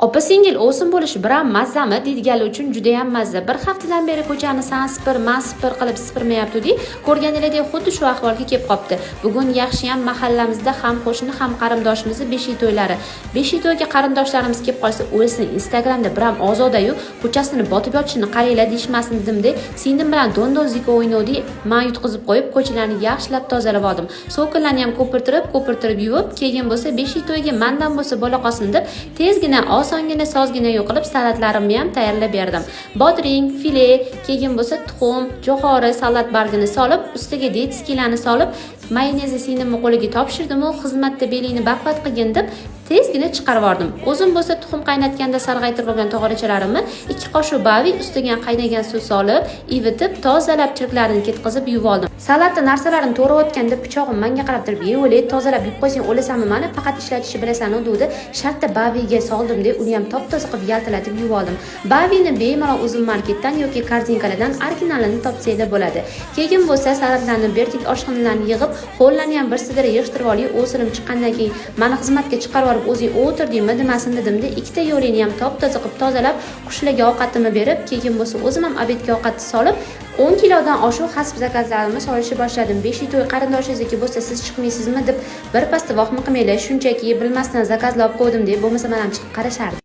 Opa-singil o'sin bo'lish biram mazzami deydiganlar uchun juda ham mazza. Bir haftadan beri ko'chani san sipir, man sipir qilib sipirmayapti-di. Ko'rganingizdek xuddi shu ahvolga kelib qopti. Bugun yaxshi ham mahallamizda ham qo'shni ham qarindoshimizni beshiy to'ylari. Beshiy to'yga qarindoshlarimiz kelib qolsa, o'lsin Instagramda biram ozoda-yu, ko'chasini botib yotishini qaranglar deyishmasin dedim-de. Singlim bilan dondozika o'ynadi, men yutqizib qo'yib ko'chalarni yaxshilab tozalab oldim. So'kinlarni ham ko'pirtirib yuvib, keyin bo'lsa beshiy to'yga mandan bo'lsa bo'la qolsin deb tezgina osongina sozgina yo'qilib salatlarimni ham tayyorlab berdim. Bodring, file, keyin bo'lsa tuxum, jo'xori, salat bargini solib, ustiga detskilarni solib, mayonezni singlimning qo'liga topshirdim u xizmatda belingni baqvat qilgin deb tezgina chiqarib yubordim. O'zim bo'lsa tuxum qaynatganda sarg'aytirib olgan tog'orachalarni 2 qoshiq bavi ustiga qaynagan suv solib, ivitib, tozalab chirklarini ketkizib yuvib oldim. Salatda narsalarini to'g'rayotganda pichog'im menga qarab turib, "Ye'vle, tozalab yuvib qo'ysang o'lasanmi? Mani faqat ishlatishni bilasan-ku" dedi. Shartta baviga soldim-da, uni ham top-toza qilib yaltilatib yuvib oldim. Bavini bemalol o'zim marketdan yoki korzinkalardan originalini topsanglar bo'ladi. Keyin bo'lsa salatlarni berdik, oshxonalarni yig'ib, qo'llarni ham bir sidira yig'ishtirib olib, o'sirim chiqqandan keyin meni xizmatga chiqarib olib o'zing o'tirdingmi demasin dedim-da, ikkita yo'lini ham top-toza qilib tozalab, qushlarga ovqatimni berib, keyin bo'lsa o'zim ham obedga ovqatni solib, 10 kilodan oshiq hasb zakazlarimni solishni boshladim. Beshiy to'y qarindoshingizniki bo'lsa siz chiqmaysizmi deb bir pasda vahima qilmanglar, shunchaki bilmasdan zakazlab qo'ydim deb, bo'lmasa men ham chiqib qarashardim.